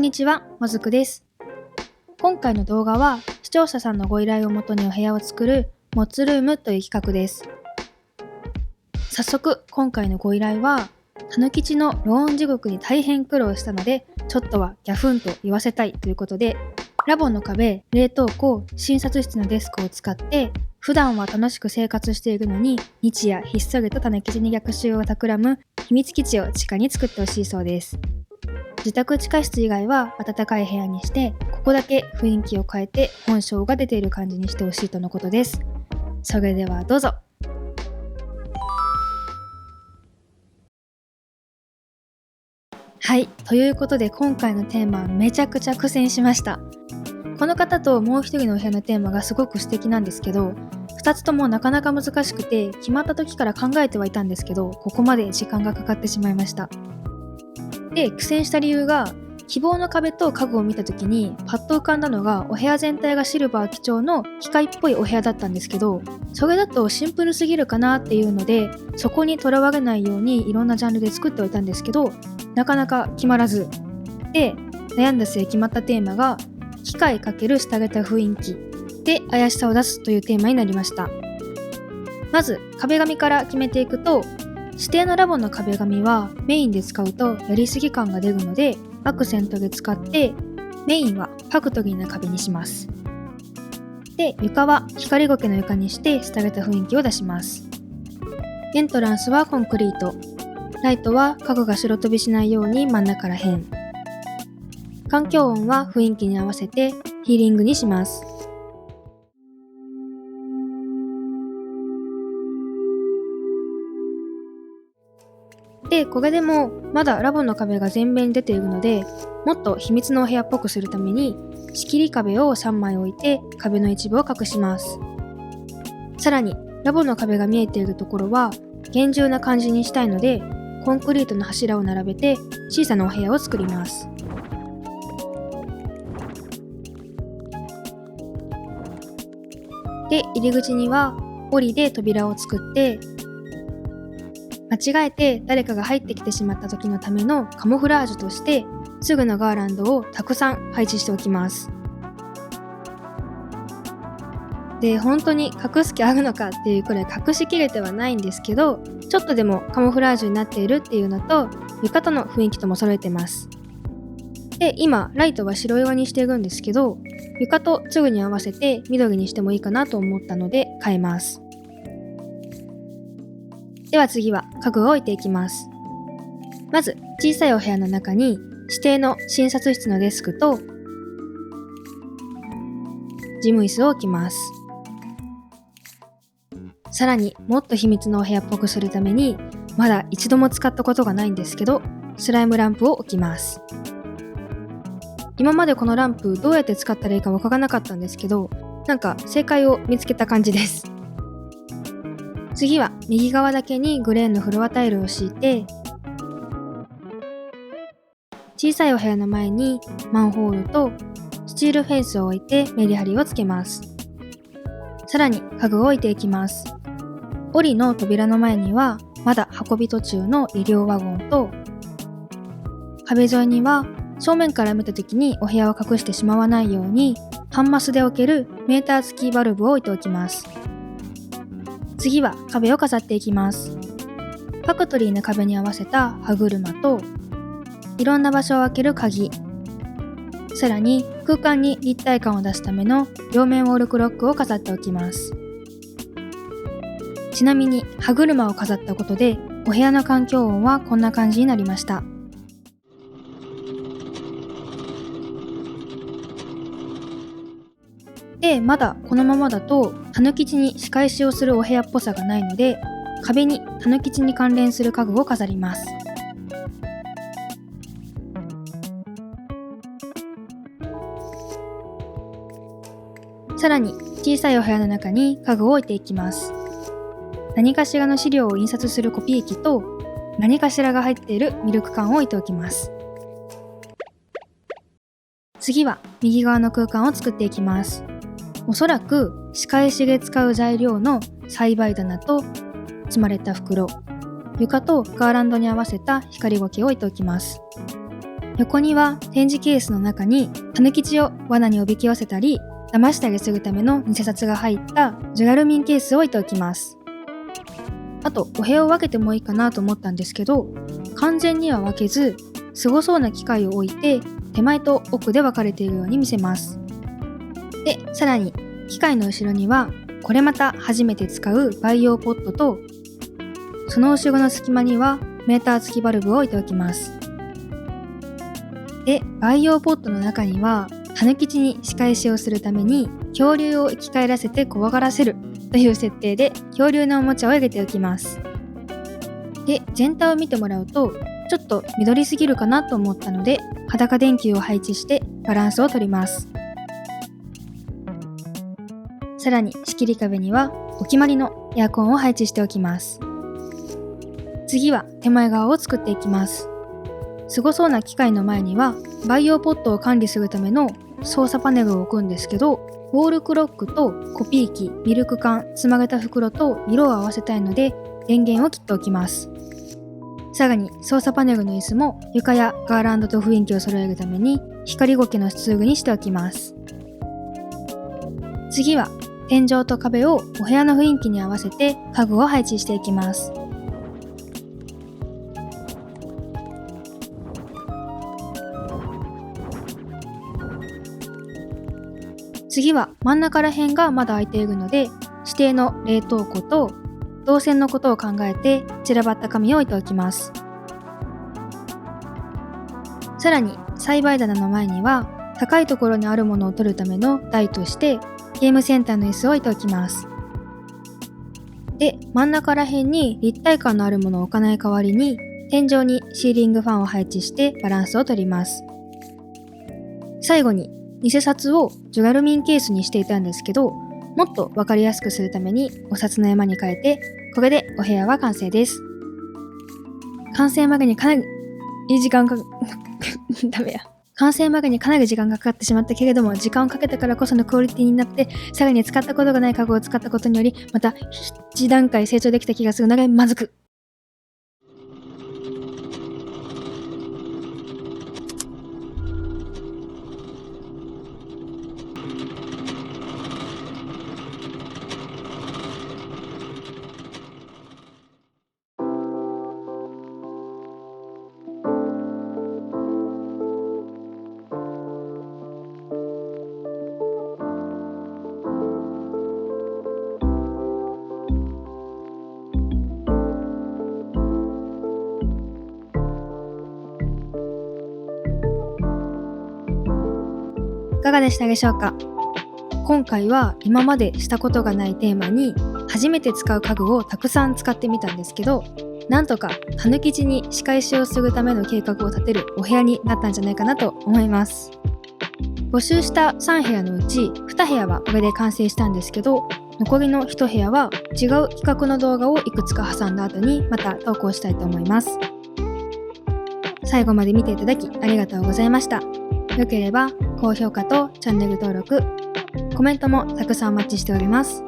んにちは、もずくです。今回の動画は視聴者さんのご依頼をもとにお部屋を作るモッツルームという企画です。早速今回のご依頼はたぬきちのローン地獄に大変苦労したのでちょっとはギャフンと言わせたいということで、ラボの壁、冷凍庫、診察室のデスクを使って普段は楽しく生活しているのに日夜ひっそりとたぬきちに逆襲を企む秘密基地を地下に作ってほしいそうです。自宅地下室以外は暖かい部屋にして、ここだけ雰囲気を変えて本性が出ている感じにしてほしいとのことです。それではどうぞ。はい、ということで今回のテーマはめちゃくちゃ苦戦しました。この方ともう一人のお部屋のテーマがすごく素敵なんですけど、2つともなかなか難しくて決まった時から考えてはいたんですけど、ここまで時間がかかってしまいました。で、苦戦した理由が、希望の壁と家具を見た時にパッと浮かんだのがお部屋全体がシルバー基調の機械っぽいお部屋だったんですけど、それだとシンプルすぎるかなっていうので、そこにとらわれないようにいろんなジャンルで作っておいたんですけど、なかなか決まらずで、悩んだ末決まったテーマが機械×廃れた雰囲気で怪しさを出すというテーマになりました。まず壁紙から決めていくと、指定のラボの壁紙はメインで使うとやりすぎ感が出るのでアクセントで使ってメインはファクトリーな壁にします。で、床は光ゴケの床にして廃れた雰囲気を出します。エントランスはコンクリート、ライトは家具が白飛びしないように真ん中らへん。環境音は雰囲気に合わせてヒーリングにします。で、これでもまだラボの壁が全面に出ているので、もっと秘密のお部屋っぽくするために仕切り壁を3枚置いて壁の一部を隠します。さらにラボの壁が見えているところは厳重な感じにしたいので、コンクリートの柱を並べて小さなお部屋を作ります。で、入り口には檻で扉を作って、間違えて誰かが入ってきてしまった時のためのカモフラージュとしてすぐのガーランドをたくさん配置しておきます。で、本当に隠す気あるのかっていうくらい隠しきれてはないんですけど、ちょっとでもカモフラージュになっているっていうのと床との雰囲気とも揃えてます。で、今ライトは白色にしているんですけど、床と粒に合わせて緑にしてもいいかなと思ったので変えます。では次は家具を置いていきます。まず小さいお部屋の中に指定の診察室のデスクと事務椅子を置きます。さらにもっと秘密のお部屋っぽくするために、まだ一度も使ったことがないんですけど、スライムランプを置きます。今までこのランプどうやって使ったらいいかわからなかったんですけど、なんか正解を見つけた感じです。次は右側だけにグレーのフロアタイルを敷いて、小さいお部屋の前にマンホールとスチールフェンスを置いてメリハリをつけます。さらに家具を置いていきます。檻の扉の前にはまだ運び途中の医療ワゴンと、壁沿いには正面から見た時にお部屋を隠してしまわないように端末で置けるメーター付きバルブを置いておきます。次は壁を飾っていきます。ファクトリーな壁に合わせた歯車と、いろんな場所を開ける鍵、さらに空間に立体感を出すための両面ウォールクロックを飾っておきます。ちなみに歯車を飾ったことでお部屋の環境音はこんな感じになりました。で、まだこのままだとたぬきちに仕返しをするお部屋っぽさがないので、壁にたぬきちに関連する家具を飾ります。さらに小さいお部屋の中に家具を置いていきます。何かしらの資料を印刷するコピー機と何かしらが入っているミルク缶を置いておきます。次は右側の空間を作っていきます。おそらく仕返しで使う材料の栽培棚と積まれた袋、床とガーランドに合わせた光ゴケを置いておきます。横には展示ケースの中にタヌキチを罠におびき寄せたり騙したりするための偽札が入ったジュラルミンケースを置いておきます。あとお部屋を分けてもいいかなと思ったんですけど、完全には分けずすごそうな機械を置いて手前と奥で分かれているように見せます。で、さらに機械の後ろにはこれまた初めて使う培養ポットと、その後ろの隙間にはメーター付きバルブを置いておきます。で、培養ポットの中にはタヌキチに仕返しをするために恐竜を生き返らせて怖がらせるという設定で恐竜のおもちゃを入れておきます。で、全体を見てもらうとちょっと緑すぎるかなと思ったので裸電球を配置してバランスを取ります。さらに仕切り壁にはお決まりのエアコンを配置しておきます。次は手前側を作っていきます。すごそうな機械の前には培養ポットを管理するための操作パネルを置くんですけど、ウォールクロックとコピー機、ミルク缶、つまげた袋と色を合わせたいので電源を切っておきます。さらに操作パネルの椅子も床やガーランドと雰囲気を揃えるために光ゴケの出具にしておきます。次は天井と壁をお部屋の雰囲気に合わせて家具を配置していきます。次は真ん中ら辺がまだ空いているので、指定の冷凍庫と動線のことを考えて散らばった紙を置いておきます。さらに栽培棚の前には高いところにあるものを取るための台としてゲームセンターの椅子を置いておきます。で、真ん中ら辺に立体感のあるものを置かない代わりに天井にシーリングファンを配置してバランスを取ります。最後に偽札をジュラルミンケースにしていたんですけど、もっと分かりやすくするためにお札の山に変えて、これでお部屋は完成です。完成までにかなり時間がダメや。完成までにかなり時間がかかってしまったけれども、時間をかけたからこそのクオリティになって、さらに使ったことがない家具を使ったことにより、また一段階成長できた気がするので満足。いかがでしたでしょうか。今回は今までしたことがないテーマに初めて使う家具をたくさん使ってみたんですけど、なんとかたぬきちに仕返しをするための計画を立てるお部屋になったんじゃないかなと思います。募集した3部屋のうち2部屋はこれで完成したんですけど、残りの1部屋は違う企画の動画をいくつか挟んだ後にまた投稿したいと思います。最後まで見ていただきありがとうございました。よければ高評価とチャンネル登録、コメントもたくさんお待ちしております。